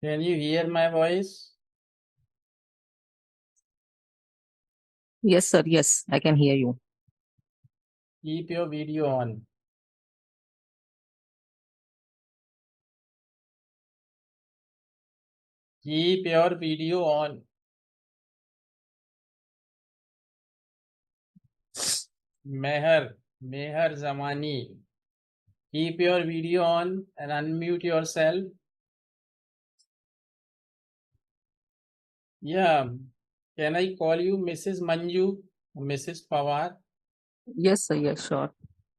Can you hear my voice? Yes, sir. Yes, I can hear you. Keep your video on. Keep your video on. Meher Zamani. Keep your video on and unmute yourself. Yeah. Can I call you Mrs. Manju? Mrs. Pawar? Yes, sir. Yes, sure.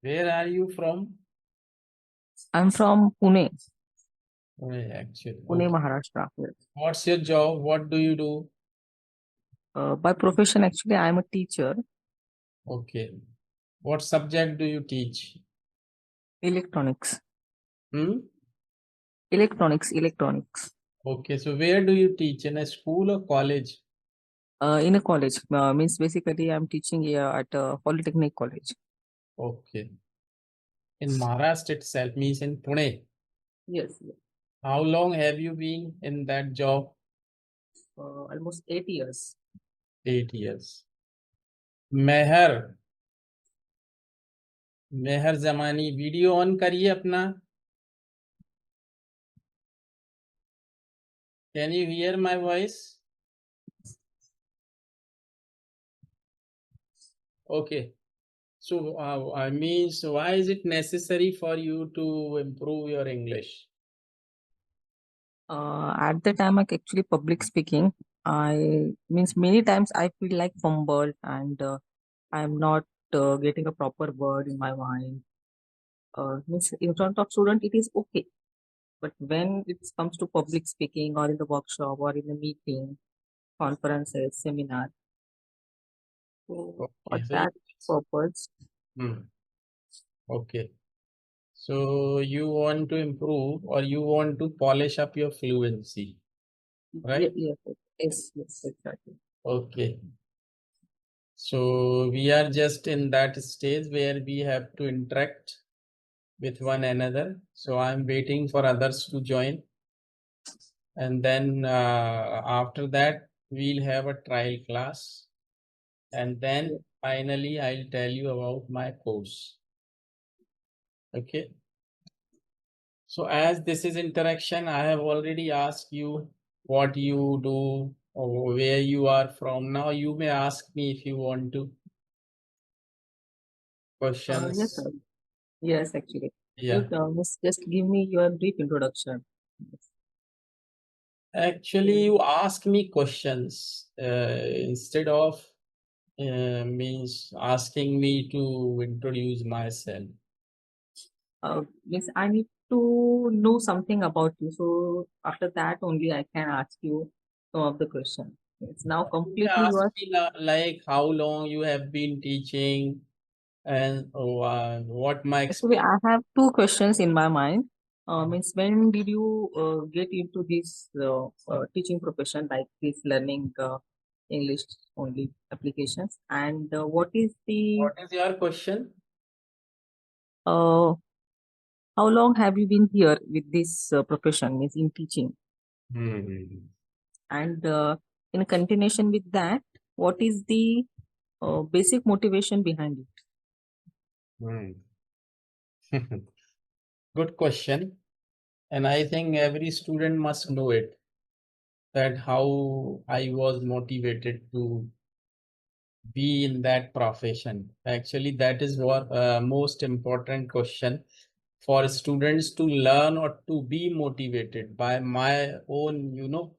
Where are you from? I'm from Pune, Actually. Pune, Okay. Maharashtra. Yes. What's your job? What do you do? By profession, actually, I'm a teacher, Okay. What subject do you teach? electronics, Hmm? electronics. Okay. So where do you teach? In a school or college? In a college, means basically I'm teaching here at a polytechnic college. Okay. In Maharashtra itself, means in Pune. Yes, yes. How long have you been in that job? Almost 8 years. 8 years. Mehar Mehar Zamani video on करिए अपना. Can you here my voice? Okay. So I mean, so why is it necessary for you to improve your English? At the time, like actually public speaking, I means many times I feel like fumble and I'm not getting a proper word in my mind. Means in front of student, it is okay. But when it comes to public speaking or in the workshop or in the meeting, conferences, seminar, so for Okay, so that purpose, hmm, okay. So you want to improve or you want to polish up your fluency, right? yes, exactly. Okay. So we are just in that stage where we have to interact with one another. So I'm waiting for others to join. And then after that, we'll have a trial class. And Yes. then finally, I'll tell you about my course. Okay. So as this is interaction, I have already asked you what you do or where you are from. Now you may ask me if you want to Yes, questions. sir. Yes, actually. You Yeah. just give me your brief introduction. Yes. Actually, you ask me questions instead of means asking me to introduce myself. Yes, I need to know something about you. So after that only I can ask you some of the questions. It's now You may completely ask yours. me like how long you have been teaching and what my Actually, experience. I have two questions in my mind. Means when did you get into this teaching profession, like this learning English only applications? And what is the What is your question? uh, how long have you been here with this profession, means in teaching? Hmm. And in continuation with that, what is the basic motivation behind it? Hmm. Good question. And I think every student must know it, that how I was motivated to be in that profession. Actually, that is what most important question for students to learn or to be motivated by my own,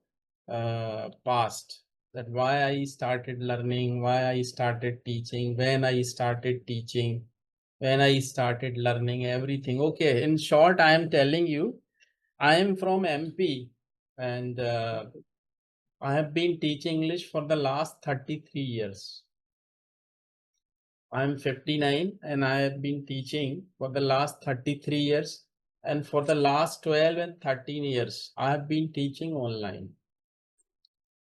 past. That why I started learning, why I started teaching, when I started learning everything. Okay, in short, I am telling you, I am from MP and I have been teaching English for the last 33 years. I'm 59 and I have been teaching for the last 33 years. And for the last 12 and 13 years, I have been teaching online.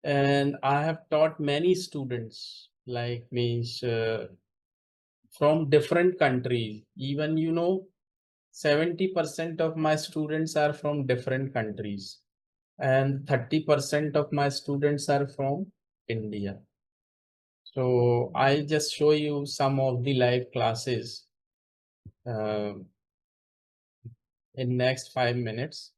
And I have taught many students, like means from different countries. Even, 70% of my students are from different countries. and 30% of my students are from India. So I'll just show you some of the live classes uh, in next 5 minutes,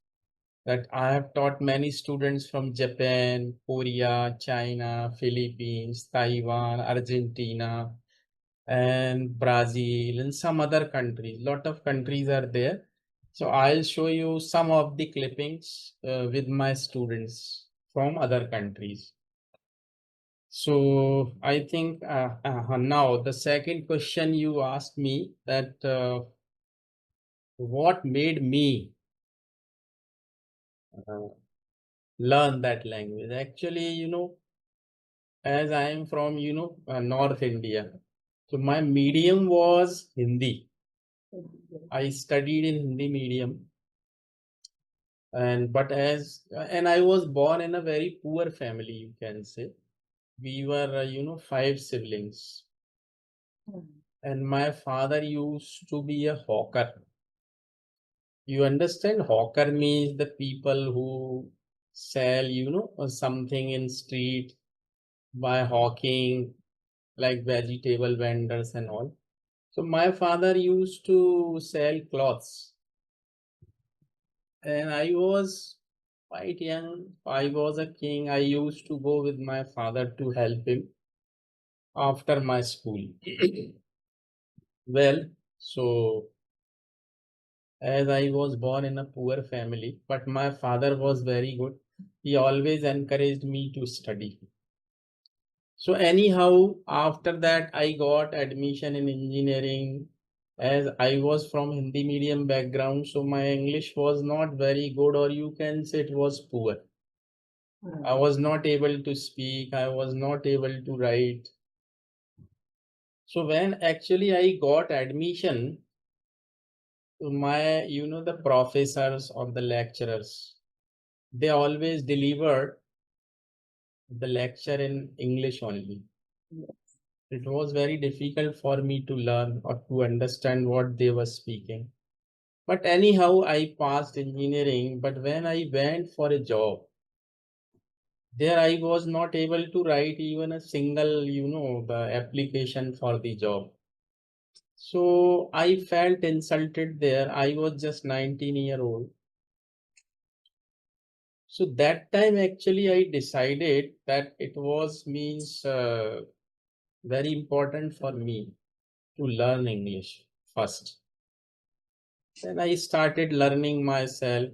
that I have taught many students from Japan, Korea, China, Philippines, Taiwan, Argentina, and Brazil, and some other countries. Lot of countries are there. So I'll show you some of the clippings with my students from other countries. So I think now the second question you asked me, that what made me uh, learn that language. Actually, as I am from, North India, so my medium was Hindi. I studied in Hindi medium, and I was born in a very poor family, you can say. We were, five siblings, and my father used to be a hawker. You understand? Hawker means the people who sell, something in street by hawking, like vegetable vendors and all. So my father used to sell clothes, and I was quite young. I was a king. I used to go with my father to help him after my school. Well, so as I was born in a poor family, but my father was very good. He always encouraged me to study. So anyhow, after that, I got admission in engineering. As I was from Hindi medium background, so my English was not very good, or you can say it was poor. I was not able to speak, I was not able to write. So when actually I got admission, my, the professors or the lecturers, they always delivered the lecture in English only. It was very difficult for me to learn or to understand what they were speaking. But anyhow, I passed engineering. But when I went for a job, there I was not able to write even a single, the application for the job. So I felt insulted there. I was just 19-year-old. So that time actually I decided that it was means very important for me to learn English first. Then I started learning myself.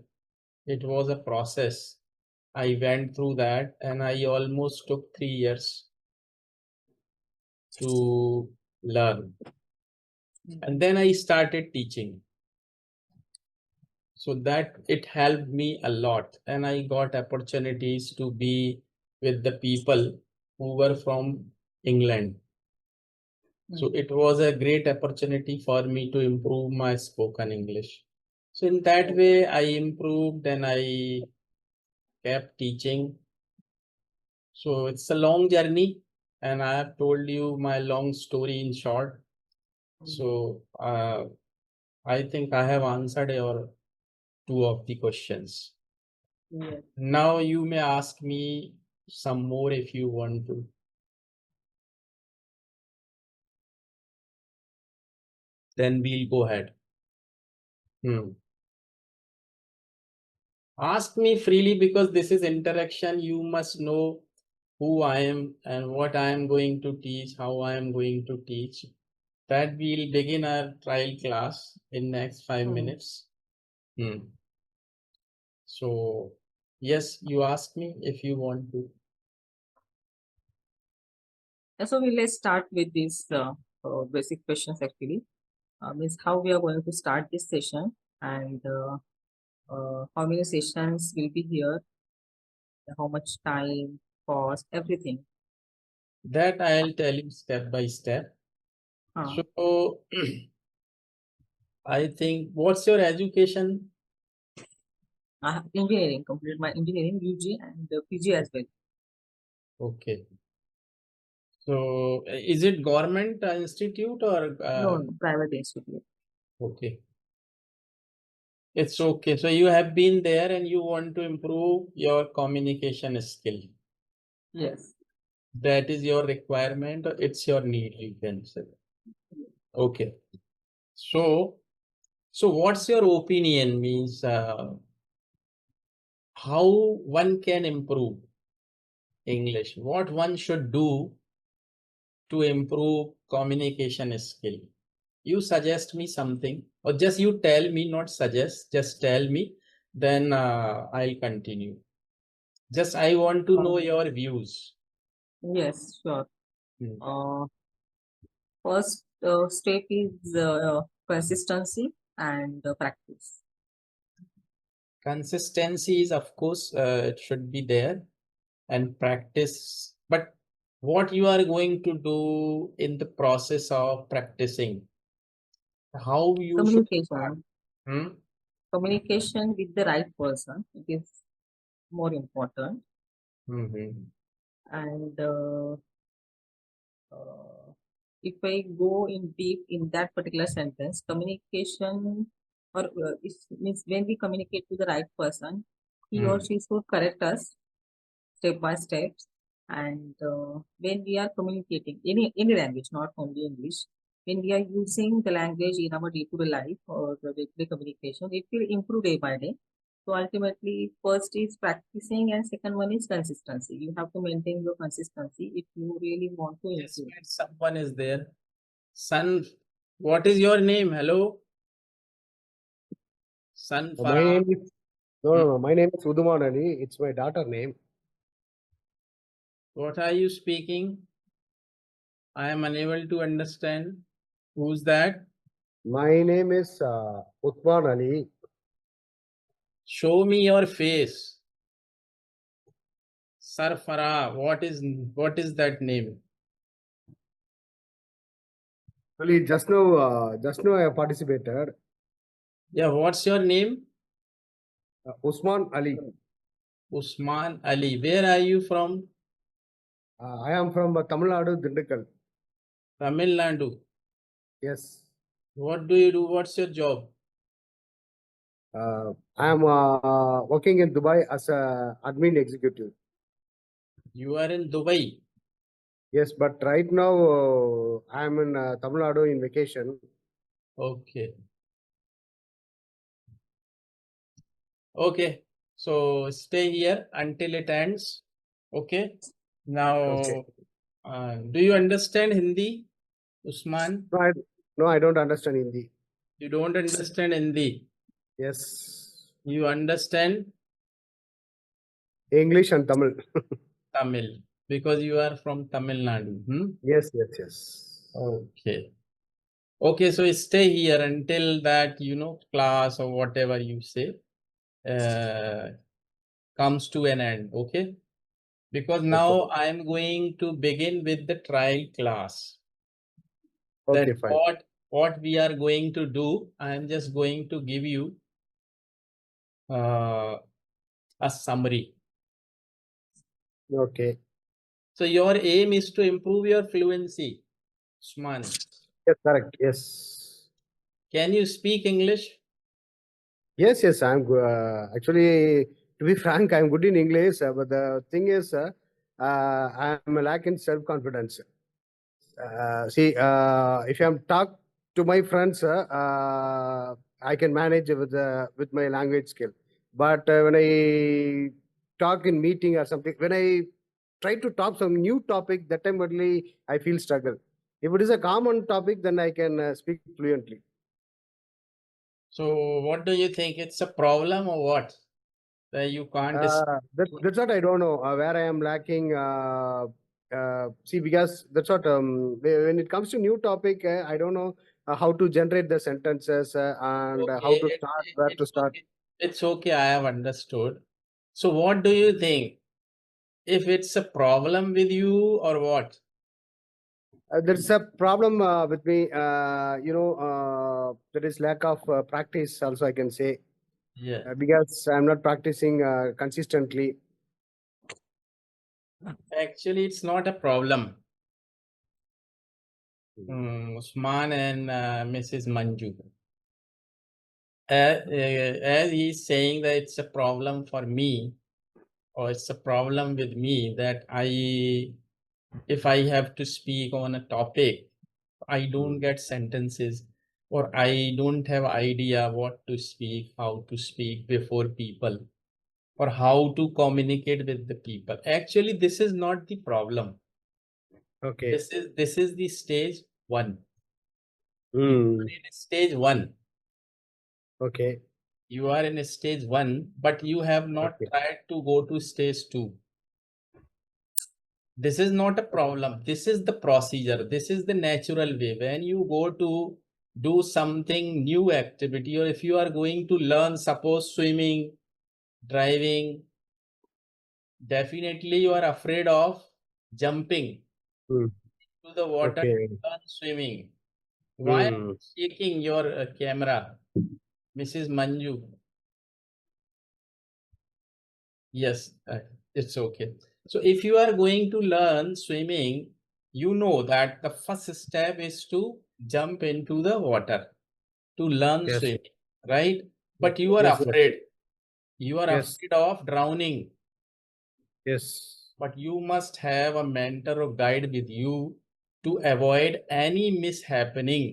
It was a process. I went through that, and I almost took 3 years to learn. And then I started teaching. So that it helped me a lot. And I got opportunities to be with the people who were from England. So it was a great opportunity for me to improve my spoken English. So in that way, I improved and I kept teaching. So it's a long journey, and I have told you my long story in short. So I think I have answered your two of the questions. Yes. Now you may ask me some more if you want to. Then we'll go ahead. Hmm. Ask me freely, because this is interaction. You must know who I am and what I am going to teach, how I am going to teach. That we'll begin our trial class in next 5 minutes. Hmm. So, yes, you ask me if you want to. So we let's start with these basic questions actually. Means how we are going to start this session, and how many sessions will be here, how much time, cost, everything. That I'll tell you step by step. Uh, So, I think, what's your education? I have engineering, completed my engineering UG and PG as well. Okay. So, is it government institute or No, no, private institute. okay? It's okay. So you have been there and you want to improve your communication skill. Yes. That is your requirement, or it's your need, you can say. Okay. So, so what's your opinion means how one can improve English? What one should do to improve communication skill? You suggest me something, or just you tell me, not suggest, just tell me, then I'll continue. Just I want to know Um, your views. yes, sure. Hmm. Uh, First step is consistency and practice. Consistency is, of course, it should be there, and practice. But what you are going to do in the process of practicing, how you should start? Communication. Hmm? Communication with the right person. It is more important. Mhm. And uh, if I go in deep in that particular sentence, communication or it means when we communicate to the right person, he or Hmm. she should correct us step by step. And when we are communicating any language, not only English, when we are using the language in our day-to-day life or the day-to-day communication, it will improve day by day. So ultimately, first is practicing, and second one is consistency. You have to maintain your consistency if you really want to Yes, improve. wait, someone is there. Son, what is your name? Hello, Son My Farah. name is no, Hmm? no, no. My name is Uduman Ali. It's my daughter name. What are you speaking? I am unable to understand. Who's that? My name is Uthman Ali. Show me your face. Sir Farah, what is that name? Actually, just now I participated. Yeah, what's your name? Usman Ali. Usman Ali. Where are you from? I am from Tamil Nadu, Dindigul. Tamil Nadu. Yes. What do you do? What's your job? I am working in Dubai as a admin executive. You are in Dubai. Yes, but right now I am in Tamil Nadu in vacation. Okay. Okay. So stay here until it ends. Okay. Okay. Now, do you understand Hindi, Usman? No, no, I don't understand Hindi. You don't understand Hindi. Yes. You understand English and Tamil. Tamil because you are from Tamil Nadu. Hmm? Yes, yes, yes. Okay. Okay, so stay here until that, class or whatever you say uh, comes to an end. Okay. Because Okay. now I am going to begin with the trial class. That Okay, fine. what we are going to do, I am just going to give you uh, a summary. Okay. So your aim is to improve your fluency, Usman. Yes, correct. Yes. Can you speak English? Yes, yes. Actually, to be frank, I'm good in English. But the thing is, I'm lacking self confidence. See, if I'm talk to my friends, I can manage with my language skill. But when I talk in meeting or something, when I try to talk some new topic, that time only I feel struggle. If it is a common topic, then I can speak fluently. So what do you think? It's a problem or what? That you can't speak? That's what I don't know where I am lacking. See, because that's what when it comes to new topic, I don't know how to generate the sentences and how Okay, to start, where to it's start. okay. It's okay, I have understood. So what do you think? If it's a problem with you or what? There's a problem with me. There is lack of practice. Also, I can say Yeah. because I'm not practicing consistently. Actually, it's not a problem. Usman and Mrs. Manju. as he's saying that it's a problem for me, or it's a problem with me that if I have to speak on a topic, I don't get sentences, or I don't have idea what to speak, how to speak before people, or how to communicate with the people. Actually, this is not the problem. Okay. This is the stage 1. Hmm. In stage 1. Okay. You are in stage 1, but you have not Okay. tried to go to stage 2. This is not a problem. This is the procedure. This is the natural way. When you go to do something new activity, or if you are going to learn, suppose swimming, driving, definitely you are afraid of jumping Hmm. to the water Okay. to learn swimming. Why are Hmm. you shaking your camera, Mrs. Manju? Yes, it's okay. So if you are going to learn swimming, you know that the first step is to jump into the water to learn Yes. swimming, right? But you are Yes. Yes. afraid. You are Yes. afraid of drowning. Yes. But you must have a mentor or guide with you to avoid any mishappening,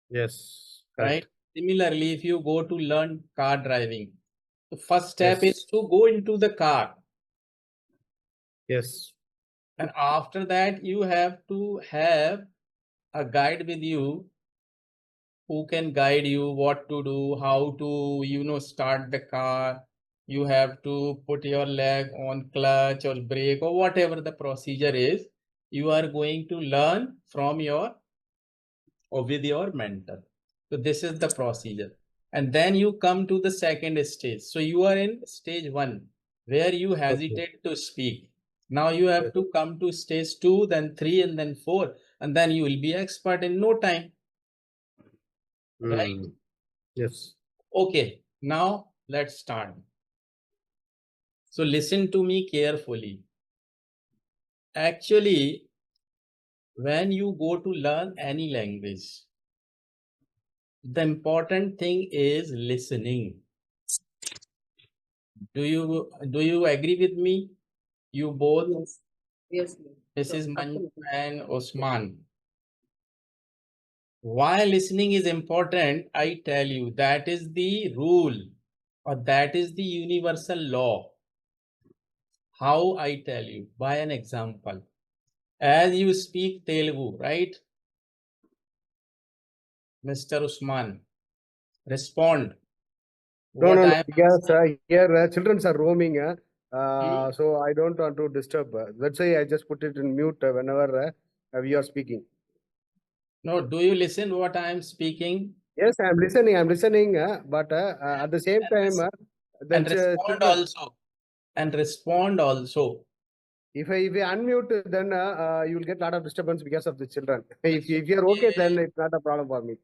Yes. right? Correct. Similarly, if you go to learn car driving, the first step Yes. is to go into the car. Yes. And after that, you have to have a guide with you who can guide you what to do, how to, start the car. You have to put your leg on clutch or brake or whatever the procedure is. You are going to learn from your or with your mentor. So this is the procedure. And then you come to the second stage. So you are in stage 1 where you Okay. hesitate to speak. Now you have Yes. to come to stage 2, then 3, and then 4, and then you will be expert in no time, right? Hmm. Yes. Okay, now let's start. So listen to me carefully. Actually, when you go to learn any language, the important thing is listening. Do you agree with me? You both, Yes. Yes. Yes. Sure. Mrs. Manju Absolutely. and Osman. Why listening is important, I tell you, that is the rule, or that is the universal law. How, I tell you? By an example. As you speak Telugu, right? Mr. Usman, respond. No, What no, no. I am Because asking. here children are roaming. Hmm? So I don't want to disturb. That's why I just put it in mute whenever we are speaking. No, do you listen what I am speaking? Yes, I'm listening. I'm listening. But at the same And, time, the and respond children. also. And respond also. If I unmute, then you will get a lot of disturbance because of the children. It's If you're okay, then okay. it's not a problem for me.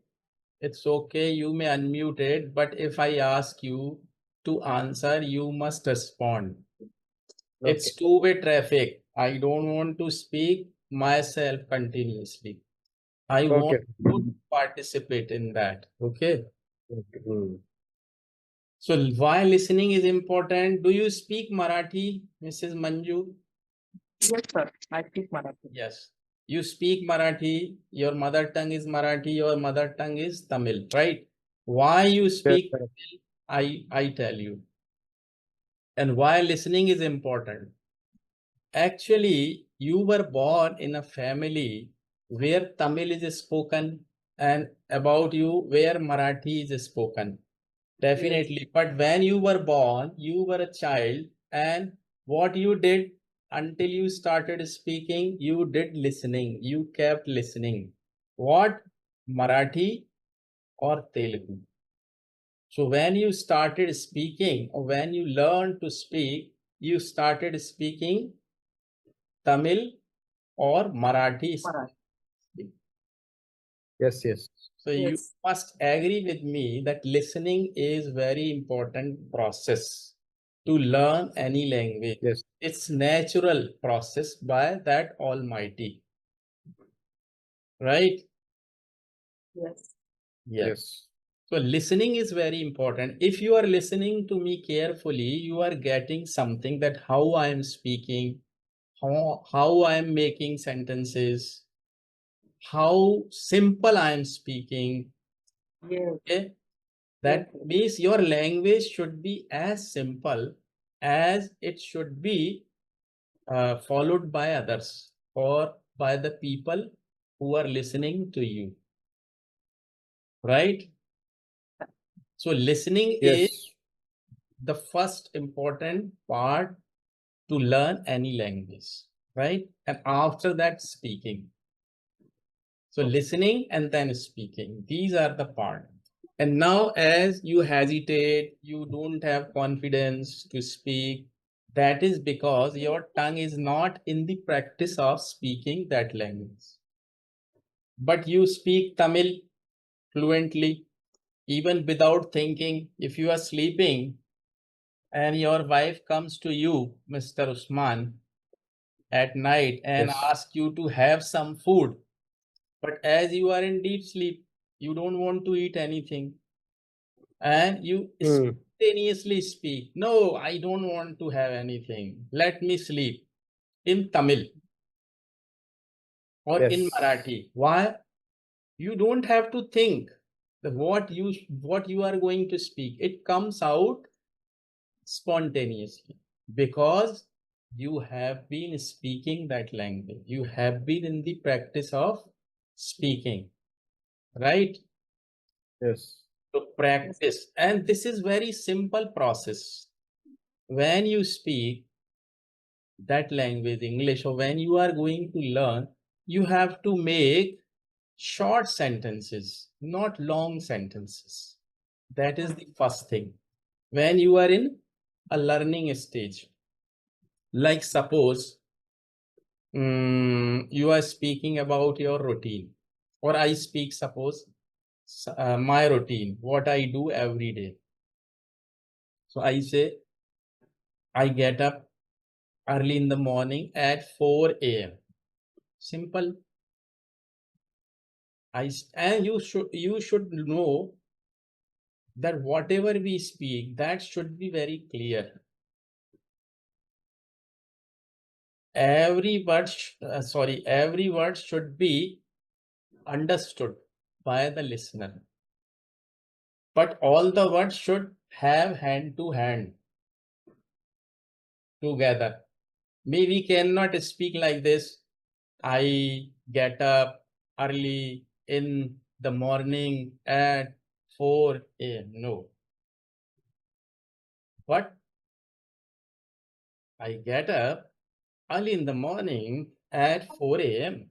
It's okay. You may unmute it, but if I ask you to answer, you must respond. Okay. It's two-way traffic. I don't want to speak myself continuously. I want Okay. to participate in that. Okay. Okay. Hmm. So why listening is important? Do you speak Marathi, Mrs. Manju? Yes, sir. I speak Marathi. Yes. You speak Marathi. Your mother tongue is Marathi. Your mother tongue is Tamil, right? Why you Yes, speak sir. Tamil? I tell you. And why listening is important. Actually, you were born in a family where Tamil is spoken, and about you where Marathi is spoken. Yes. Definitely. But when you were born, you were a child, and what you did until you started speaking, you did listening. You kept listening. What? Marathi or Telugu. So when you started speaking, or when you learned to speak, you started speaking Tamil or Marathi. Marathi. Yes, yes. So you Yes. must agree with me that listening is very important process to learn any language. Yes. It's natural process by that Almighty, right? Yes. Yes. Yes. So listening is very important. If you are listening to me carefully, you are getting something that how I am speaking, how I am making sentences, how simple I am speaking. Yes. Okay. That Yes. means your language should be as simple as it should be followed by others or by the people who are listening to you. Right? So listening is Yes. the first important part to learn any language, right? And after that, speaking. So listening and then speaking. These are the part. And now as you hesitate, you don't have confidence to speak, that is because your tongue is not in the practice of speaking that language. But you speak Tamil fluently, even without thinking. If you are sleeping and your wife comes to you, Mr. Usman, at night and Yes. asks you to have some food, but as you are in deep sleep, you don't want to eat anything, and you Hmm. spontaneously speak, "No, I don't want to have anything. Let me sleep," in Tamil or in Yes. Marathi. Why? You don't have to think that what you are going to speak. It comes out spontaneously because you have been speaking that language. You have been in the practice of speaking, right? Yes. To practice, and this is very simple process. When you speak that language, English, or when you are going to learn, you have to make short sentences, not long sentences. That is the first thing. When you are in a learning stage, like suppose you are speaking about your routine, or I speak, suppose my routine, what I do every day. So I say, I get up early in the morning at 4 a.m. Simple. And you should know that whatever we speak, that should be very clear. Every word should be understood by the listener. But all the words should have hand to hand together. Maybe we cannot speak like this. I get up early in the morning at 4 a.m. No. But I get up early in the morning at 4 a.m.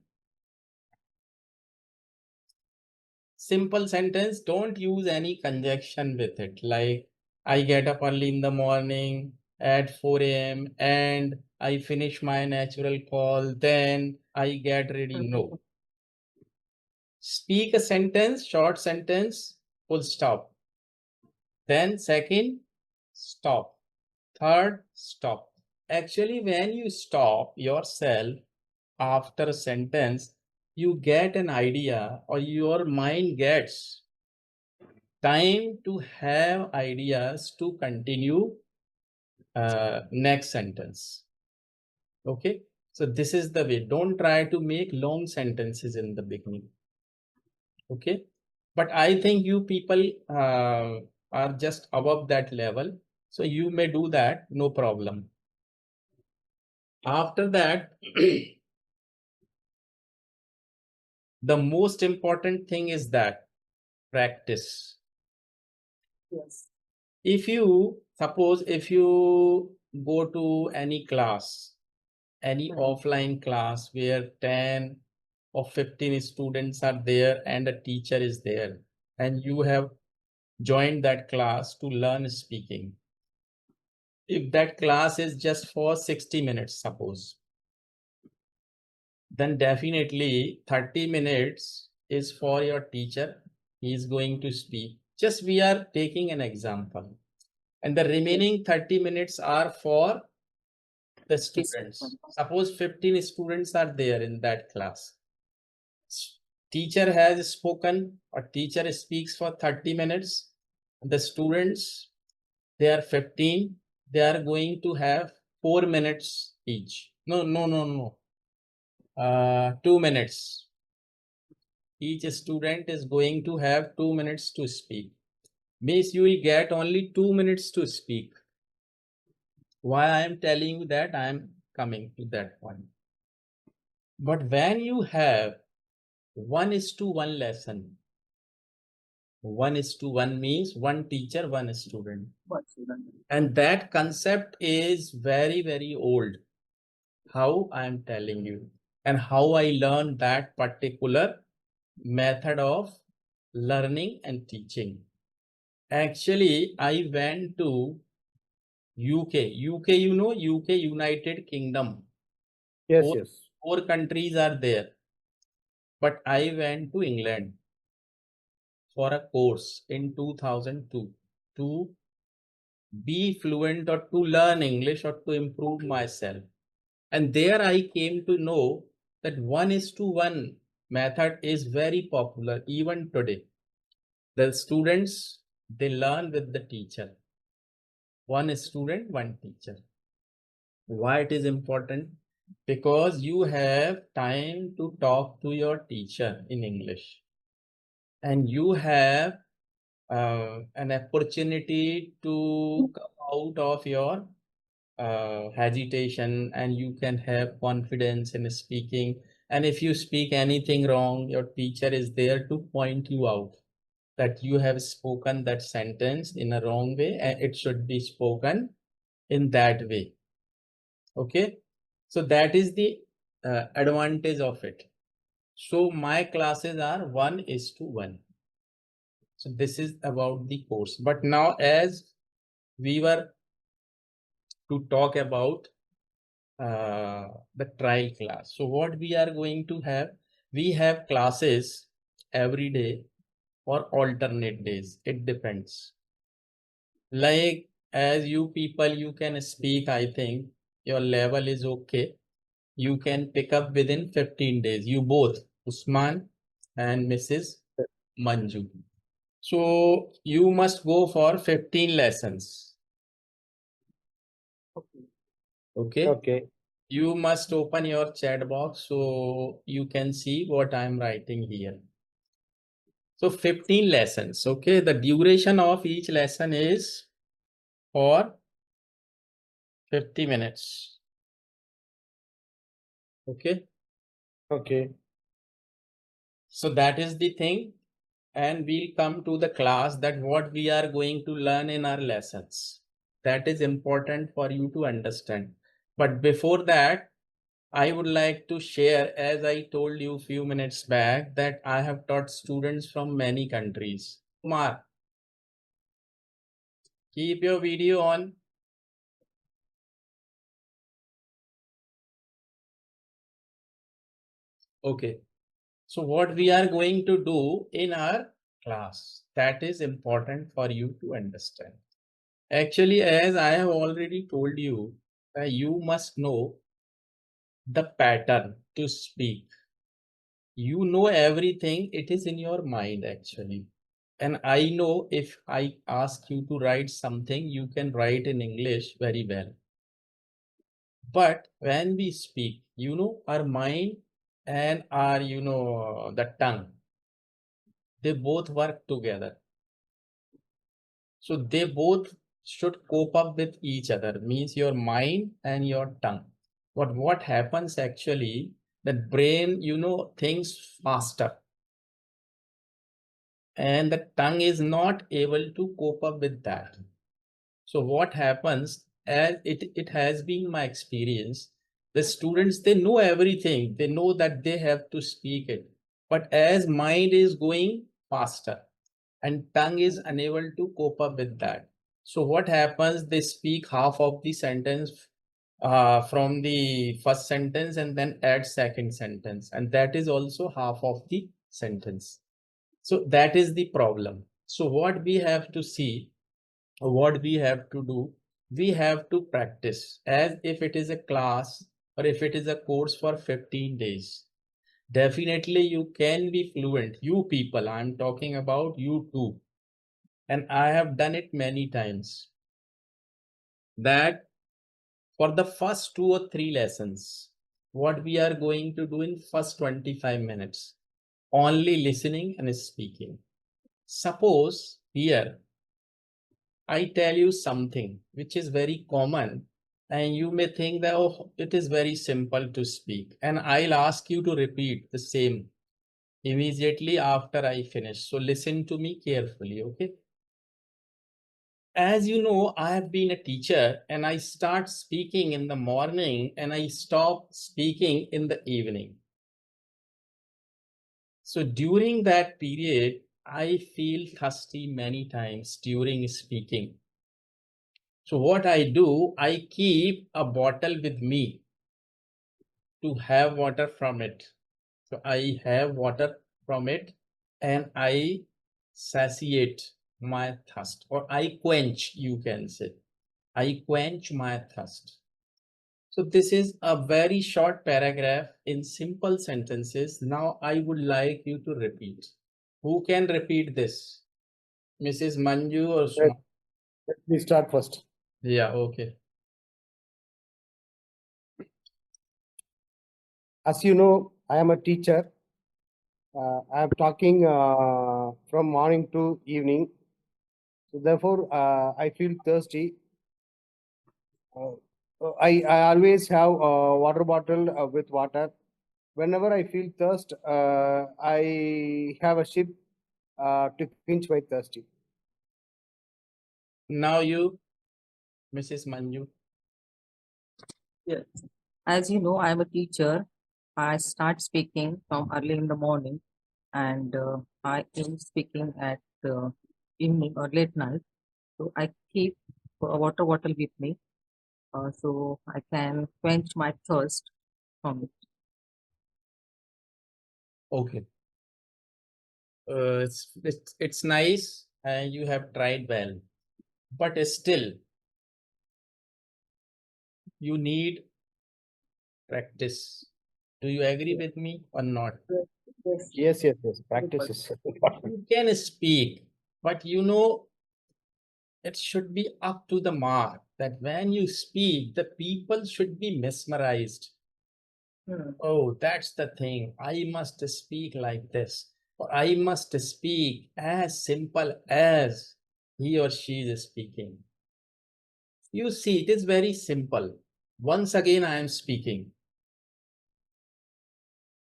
Simple sentence, don't use any conjunction with it. Like, I get up early in the morning at 4 a.m. and I finish my natural call, then I get ready. No. Speak a sentence, short sentence, full stop. Then second, stop. Third, stop. Actually, when you stop yourself after a sentence, you get an idea, or your mind gets time to have ideas to continue next sentence. Okay. So this is the way. Don't try to make long sentences in the beginning. Okay. But I think you people are just above that level. So you may do that, no problem. After that, the most important thing is that practice. Yes. If you suppose, if you go to any class, any offline class where 10 or 15 students are there and a teacher is there, and you have joined that class to learn speaking. If that class is just for 60 minutes, suppose, then definitely 30 minutes is for your teacher. He is going to speak. Just we are taking an example. And the remaining 30 minutes are for the students. Suppose 15 students are there in that class. teacher has spoken, a teacher speaks for 30 minutes. The students, they are 15, they are going to have 4 minutes each. No. 2 minutes. Each student is going to have 2 minutes to speak. Means you will get only 2 minutes to speak. Why I am telling you that? I am coming to that point. But when you have 1:1 lesson, 1:1 means one teacher, one student. And that concept is very, very old. How I am telling you, and how I learned that particular method of learning and teaching. Actually, I went to UK. UK, you know, UK, United Kingdom. Yes, yes. Four countries are there. But I went to England for a course in 2002 to be fluent or to learn English or to improve myself. And there I came to know that 1:1 method is very popular even today. The students, they learn with the teacher. One student, one teacher. Why it is important? Because you have time to talk to your teacher in English. And you have an opportunity to come out of your hesitation, and you can have confidence in speaking. And if you speak anything wrong, your teacher is there to point you out that you have spoken that sentence in a wrong way and it should be spoken in that way. Okay, so that is the advantage of it. So my classes are 1:1. So this is about the course. But now, as we were to talk about the trial class. So what we are going to have, we have classes every day or alternate days. It depends. Like as you people, you can speak, I think your level is okay. You can pick up within 15 days. You both, Usman and Mrs. Manju. So you must go for 15 lessons. Okay. Okay. You must open your chat box so you can see what I'm writing here. So 15 lessons. Okay. The duration of each lesson is for 50 minutes. Okay. Okay. So that is the thing. And we'll come to the class that what we are going to learn in our lessons. That is important for you to understand. But before that, I would like to share, as I told you a few minutes back, that I have taught students from many countries. Kumar, keep your video on. Okay. So what we are going to do in our class, that is important for you to understand. Actually, as I have already told you, you must know the pattern to speak. You know everything, it is in your mind actually. And I know if I ask you to write something, you can write in English very well. But when we speak, you know, our mind and our, the tongue, they both work together. So they both should cope up with each other, means your mind and your tongue. But what happens actually, that brain, thinks faster. And the tongue is not able to cope up with that. So what happens, as it has been my experience, the students, they know everything, they know that they have to speak it, but as mind is going faster and tongue is unable to cope up with that, so what happens, they speak half of the sentence from the first sentence and then add second sentence, and that is also half of the sentence. So that is the problem. So what we have to see, what we have to do, we have to practice as if it is a class or if it is a course for 15 days. Definitely you can be fluent. You people, I'm talking about you too. And I have done it many times. That for the first 2 or 3 lessons, what we are going to do in first 25 minutes, only listening and speaking. Suppose here I tell you something which is very common, and you may think that, oh, it is very simple to speak, and I'll ask you to repeat the same immediately after I finish. So listen to me carefully, okay? As you know, I have been a teacher and I start speaking in the morning and I stop speaking in the evening. So during that period, I feel thirsty many times during speaking. So what I do, I keep a bottle with me to have water from it. So I have water from it and I satiate my thirst, or I quench, you can say. I quench my thirst. So this is a very short paragraph in simple sentences. Now I would like you to repeat. Who can repeat this? Mrs. Manju or Let, Suma? let me start first. Yeah, okay. As you know, I am a teacher. I am talking from morning to evening. So therefore, I feel thirsty. Uh, I always have a water bottle with water. Whenever I feel thirst, I have a sip to quench my thirsty. Now you, Mrs. Manju. Yes. As you know, I'm a teacher. I start speaking from early in the morning, and I am speaking at evening or late night. So I keep a water bottle with me, so I can quench my thirst from it. Okay. It's nice and you have tried well, but still you need practice. Do you agree with me or not? Yes. Yes, yes, yes. Practice is important. You can speak, but you know it should be up to the mark that when you speak, the people should be mesmerized. Hmm. Oh, that's the thing. I must speak like this, or I must speak as simple as he or she is speaking. You see, it is very simple. Once again, I am speaking.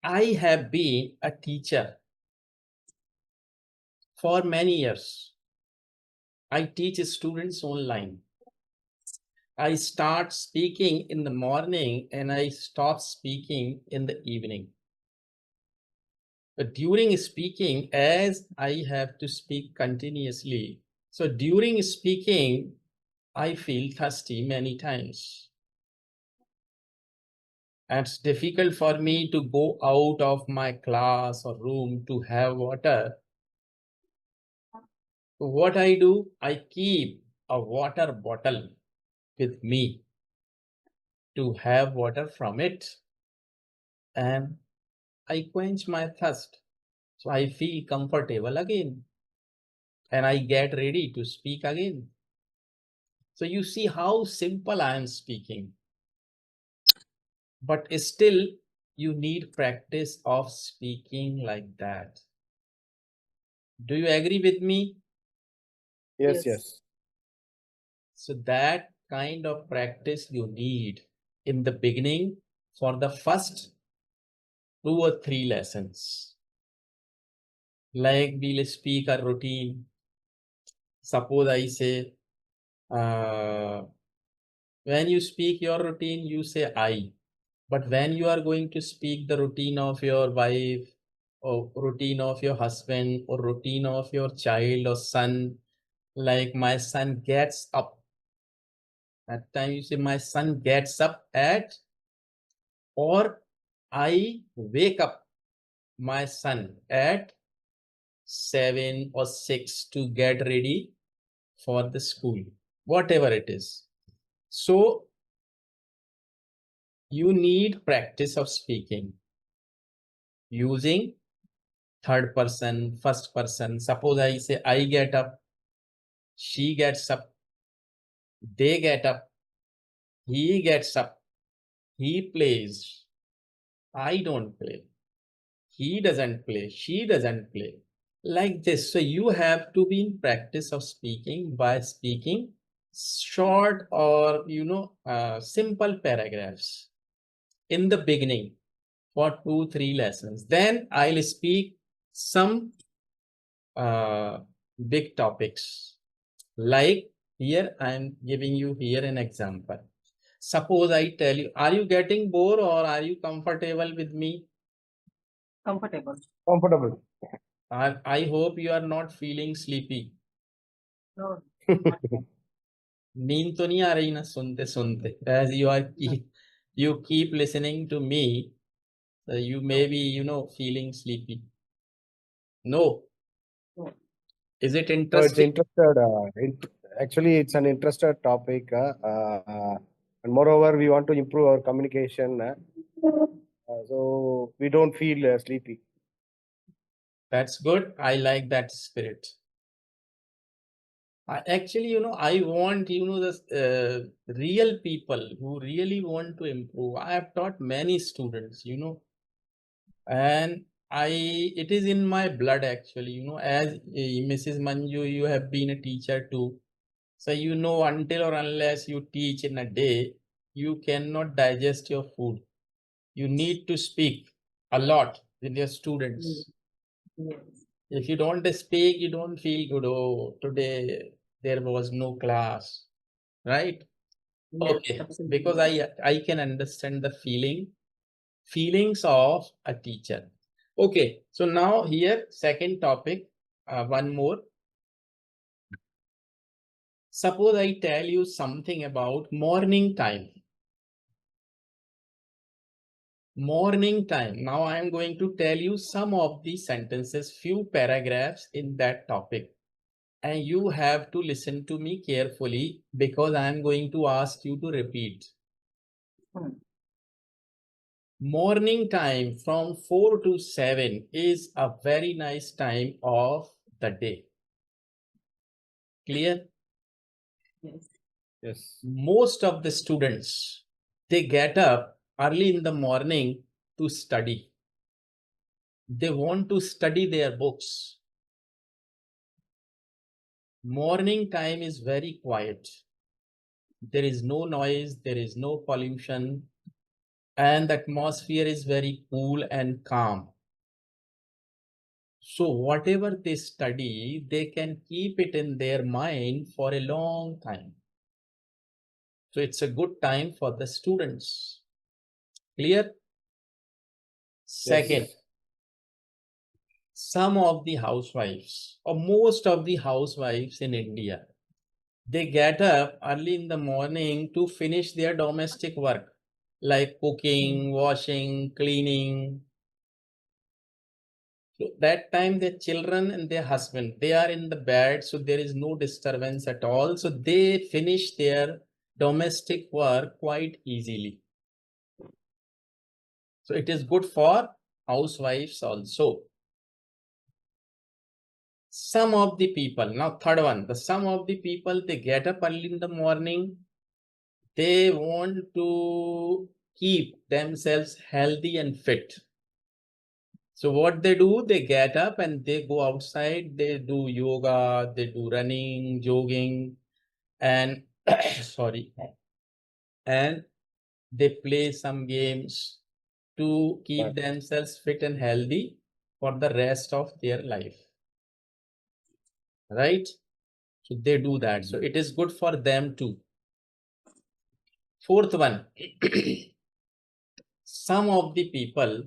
I have been a teacher for many years. I teach students online. I start speaking in the morning and I stop speaking in the evening. But during speaking, as I have to speak continuously, so during speaking, I feel thirsty many times. And it's difficult for me to go out of my class or room to have water. So what I do, I keep a water bottle with me to have water from it, and I quench my thirst. So I feel comfortable again and I get ready to speak again. So you see how simple I am speaking, but still you need practice of speaking like that. Do you agree with me? Yes, Yes. yes. So that kind of practice you need in the beginning for the first 2 or 3 lessons. Like we'll speak a routine. Suppose I say, when you speak your routine, you say I. But when you are going to speak the routine of your wife, or routine of your husband, or routine of your child or son, like my son gets up. At time you say my son gets up at, or I wake up my son at 7 or 6 to get ready for the school, whatever it is. So you need practice of speaking. using third person, first person. Suppose I say I get up, she gets up, they get up, he gets up, he plays, I don't play, he doesn't play, she doesn't play. Like this. So you have to be in practice of speaking by speaking short or simple paragraphs in the beginning for 2-3 lessons. Then I'll speak some big topics. Like here, I'm giving you here an example. Suppose I tell you, are you getting bored or are you comfortable with me? Comfortable. Comfortable. I hope you are not feeling sleepy. No. नींद तो नहीं आ रही ना सुनते सुनते? As you keep listening to me, you may be feeling sleepy. No. No. Is it So it's interesting? interested. Actually, it's an interested topic, and moreover, we want to improve our communication, so we don't feel sleepy. That's good. I like that spirit. Actually, I want, the real people who really want to improve. I have taught many students, and it is in my blood actually, as Mrs. Manju, you have been a teacher too. So, until or unless you teach in a day, you cannot digest your food. You need to speak a lot with your students. Yes. If you don't speak, you don't feel good. Oh, today there was no class, right? Yes, Okay, absolutely. because I can understand the feelings of a teacher. Okay, so now here second topic, one more. Suppose I tell you something about morning time. Morning time. Now I am going to tell you some of the sentences, few paragraphs in that topic. And you have to listen to me carefully because I am going to ask you to repeat. Morning time from 4 to 7 is a very nice time of the day. Clear? Yes. Yes. Most of the students, they get up early in the morning to study. They want to study their books. Morning time is very quiet. There is no noise, there is no pollution, and the atmosphere is very cool and calm. So whatever they study, they can keep it in their mind for a long time. So it's a good time for the students. Clear? Second, Yes. some of the housewives or most of the housewives in India, they get up early in the morning to finish their domestic work like cooking, washing, cleaning. So that time their children and their husband, they are in the bed, so there is no disturbance at all. So they finish their domestic work quite easily. So it is good for housewives also. Some of the people, now third one, some of the people, they get up early in the morning. They want to keep themselves healthy and fit. So what they do, they get up and they go outside, they do yoga, they do running, jogging, and sorry, and they play some games to keep themselves fit and healthy for the rest of their life. Right? So they do that. So it is good for them too. Fourth one, some of the people,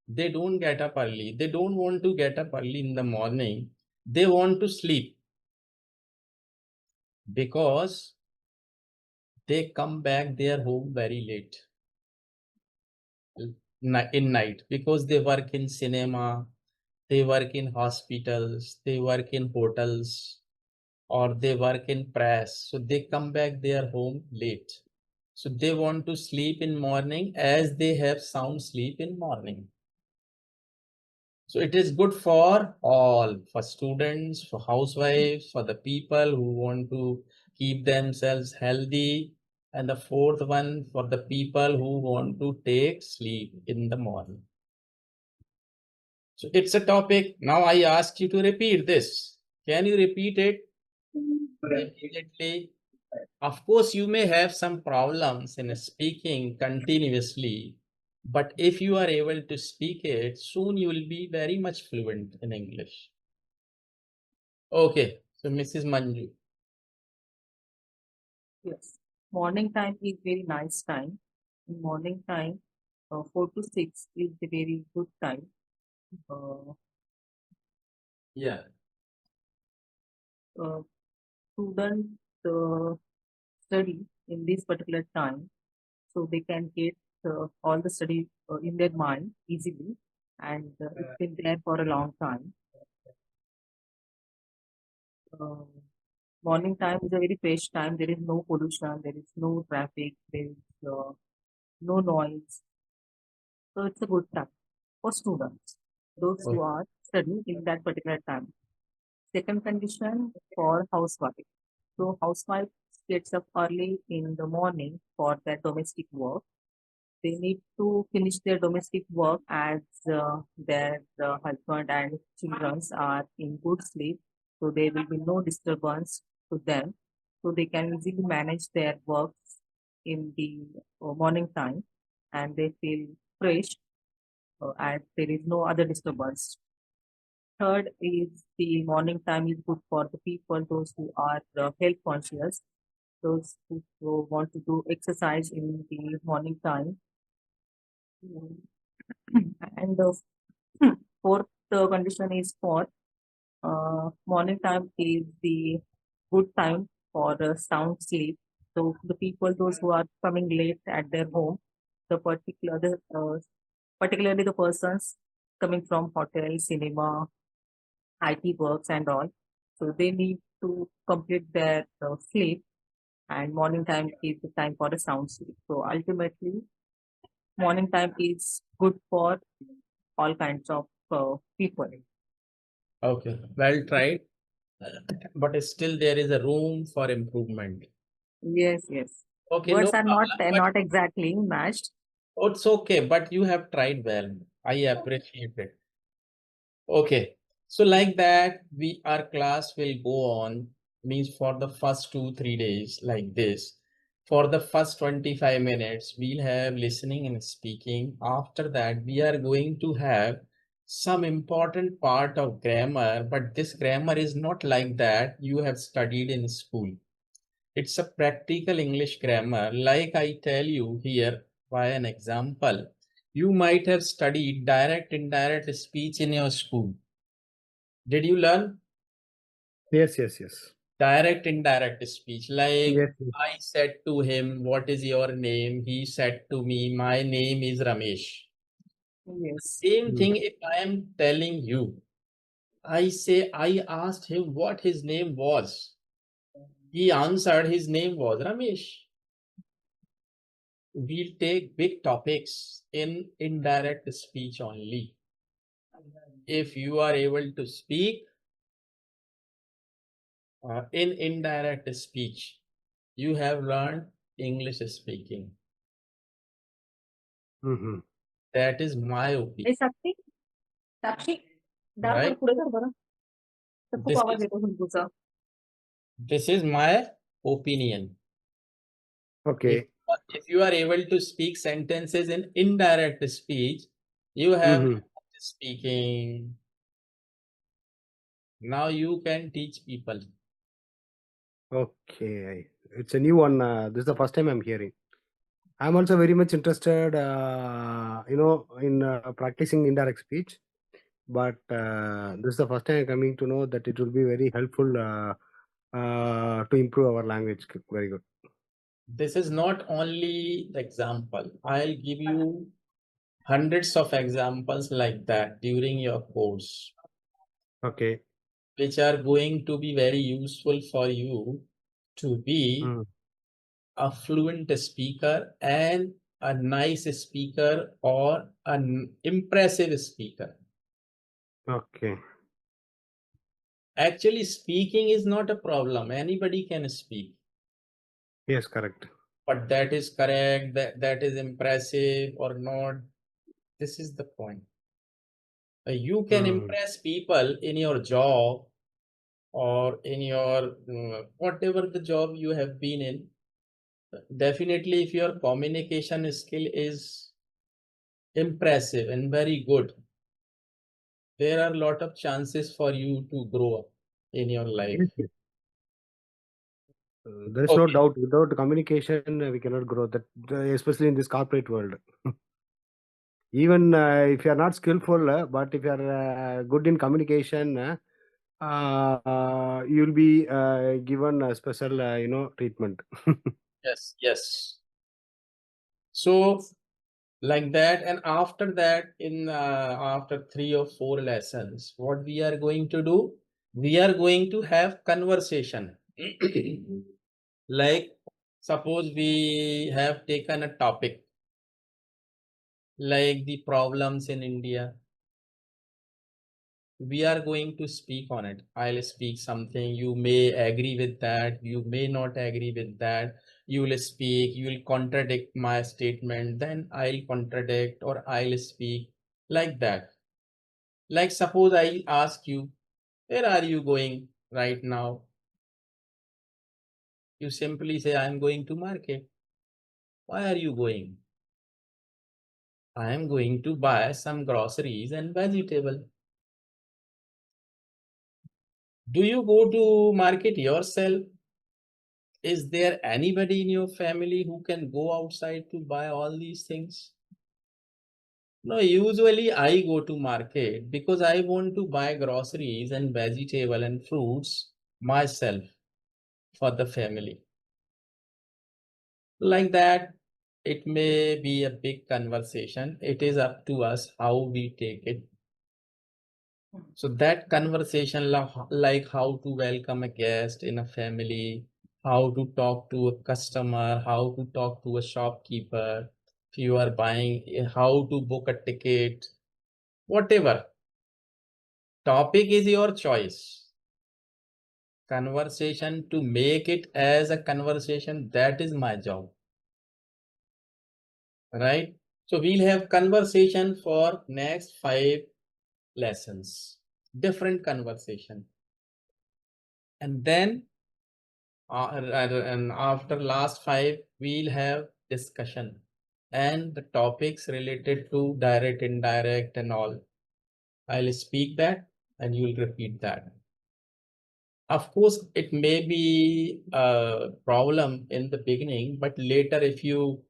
they don't get up early. They don't want to get up early in the morning. They want to sleep because they come back their home very late in night because they work in cinema, they work in hospitals, they work in hotels, or they work in press. So they come back their home late. So they want to sleep in morning as they have sound sleep in morning. So it is good for all, for students, for housewives, for the people who want to keep themselves healthy. And the fourth one for the people who want to take sleep in the morning. So it's a topic. Now I ask you to repeat this. Can you repeat it repeatedly? Of course, you may have some problems in speaking continuously, but if you are able to speak it, soon you will be very much fluent in English. Okay, so Mrs. Manju. Yes. Morning time is very nice time. In morning time, 4 to 6 is a very good time. Yeah. Students study in this particular time, so they can get all the study in their mind easily, and it's been there for a long time. Morning time is a very fresh time. There is no pollution, there is no traffic, there is no noise. So it's a good time for students, those who are studying in that particular time. Second condition for housewife. So housewife gets up early in the morning for their domestic work. They need to finish their domestic work as their husband and children are in good sleep. So there will be no disturbance to them. So they can easily manage their works in the morning time, and they feel fresh as there is no other disturbance. Third is the morning time is good for the people, those who are health conscious, those who want to do exercise in the morning time. And the fourth condition is for morning time is the good time for the sound sleep. So the people, those who are coming late at their home, particularly the persons coming from hotel, cinema, IT works and all. So they need to complete their sleep, and morning time is the time for the sound sleep. So ultimately, morning time is good for all kinds of people. Okay, well tried. But still there is a room for improvement. Yes, yes. Okay, no Words are not problem. But not exactly matched. it's okay, but you have tried well. I appreciate it. Okay, so like that, our class will go on, means for the first 2 3 days like this. For the first 25 minutes, we'll have listening and speaking. After that, we are going to have some important part of grammar, but this grammar is not like that you have studied in school. It's a practical English grammar. Like I tell you here by an example, you might have studied direct, indirect speech in your school. Did you learn Yes, yes, yes. direct, indirect speech? Like Yes, yes. I said to him, "What is your name?" He said to me, "My name is Ramesh." Yes. Same Mm. thing if I am telling you. I say, I asked him what his name was. He answered his name was Ramesh. We'll take big topics in indirect speech only. If you are able to speak in indirect speech, you have learned English speaking. Mhm. That is my opinion, हे साक्षी साक्षी दार थोडं right? पुढे कर बरं. तर खूप This आवाज is येतो तुमचा. this is my opinion. If, Okay. if you are able to speak sentences in indirect speech, you have Mhm. speaking. Now you can teach people. Okay. It's a new one. This is the first time I'm hearing. I'm also very much interested, in practicing indirect speech. But this is the first time I'm coming to know that it will be very helpful to improve our language. Very good. This is not only the example. I'll give you hundreds of examples like that during your course, Okay. which are going to be very useful for you to be Mm. a fluent speaker and a nice speaker or an impressive speaker. Okay. Actually, speaking is not a problem. Anybody can speak. Yes, correct. But that is correct, that is impressive or not. This is the point. You can impress people in your job or in your whatever the job you have been in. Definitely, if your communication skill is impressive and very good, there are a lot of chances for you to grow up in your life. Yes, yes. There is no Okay. doubt. Without communication, we cannot grow. That especially in this corporate world. Even if you are not skillful, but if you are good in communication, you'll be given a special, treatment. Yes, yes. So like that, and after that, in after 3 or 4 lessons, what we are going to do, we are going to have conversation. Like, suppose we have taken a topic like the problems in India. We are going to speak on it. I'll speak something. You may agree with that. You may not agree with that. You will speak. You will contradict my statement. Then I'll contradict or I'll speak like that. Like, suppose I ask you, where are you going right now? You simply say, I'm going to market. Why are you going? I am going to buy some groceries and vegetable. Do you go to market yourself? Is there anybody in your family who can go outside to buy all these things? No, usually I go to market because I want to buy groceries and vegetable and fruits myself for the family. Like that, it may be a big conversation. It is up to us how we take it. So that conversation, like how to welcome a guest in a family, how to talk to a customer, how to talk to a shopkeeper, if you are buying, how to book a ticket, whatever. Topic is your choice. Conversation, to make it as a conversation, that is my job. Right? So we'll have conversation for next 5 lessons, different conversation. And then and after last 5, we'll have discussion and the topics related to direct, indirect and all. I'll speak that and you'll repeat that. Of course, it may be a problem in the beginning, but later if you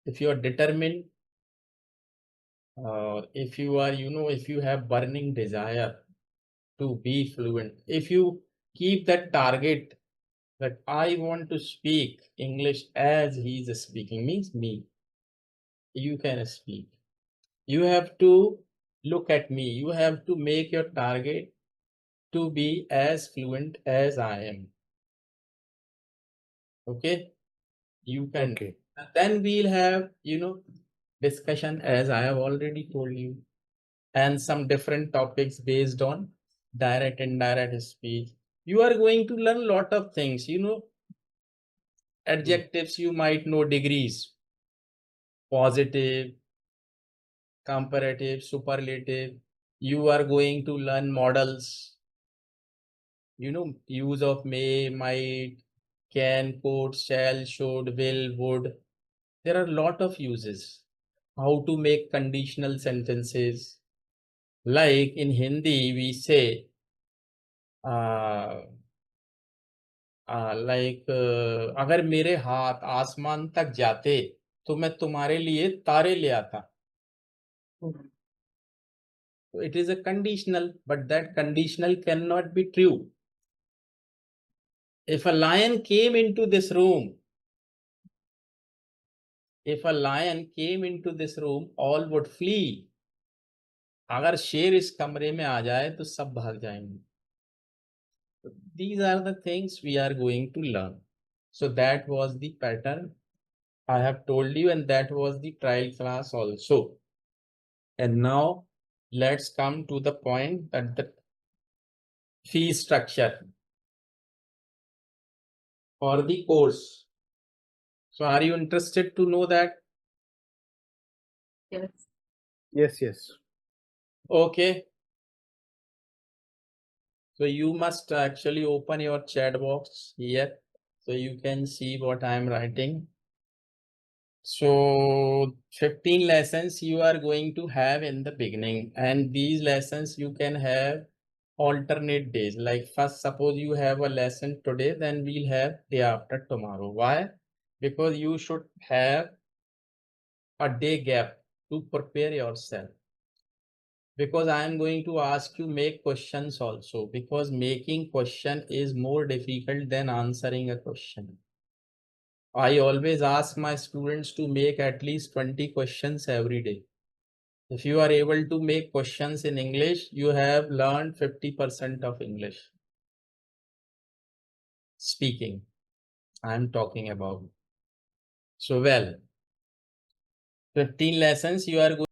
are determined, if you are, if you have burning desire to be fluent, if you keep that target that I want to speak English as he's speaking, means me, you can speak. You have to look at me. You have to make your target to be as fluent as I am. Okay? You can. Okay. And then we'll have, discussion as I have already told you, and some different topics based on direct and indirect speech. You are going to learn a lot of things, adjectives, you might know degrees, positive, comparative, superlative. You are going to learn models, use of may, might, can, could, shall, should, will, would. There are a lot of uses. How to make conditional sentences. Like in Hindi, we say, अगर मेरे हाथ आसमान तक जाते तो मैं तुम्हारे लिए तारे ले आता. So it is a conditional, but that conditional cannot be true. If a lion came into this room, all would flee. अगर शेर इस कमरे में आ जाए तो सब भाग जाएंगे. These are the things we are going to learn. So that was the pattern I have told you, and that was the trial class also. And now let's come to the point that the fee structure for the course. So are you interested to know that? Yes. Yes, yes. Okay. So you must actually open your chat box here so you can see what I am writing. So 15 lessons you are going to have in the beginning, and these lessons you can have alternate days. Like first, suppose you have a lesson today, then we'll have day after tomorrow. Why? Because you should have a day gap to prepare yourself. Because I am going to ask you make questions also, because making question is more difficult than answering a question. I always ask my students to make at least 20 questions every day. If you are able to make questions in English, you have learned 50% of English speaking. I'm talking about. So, well, 15 lessons you are going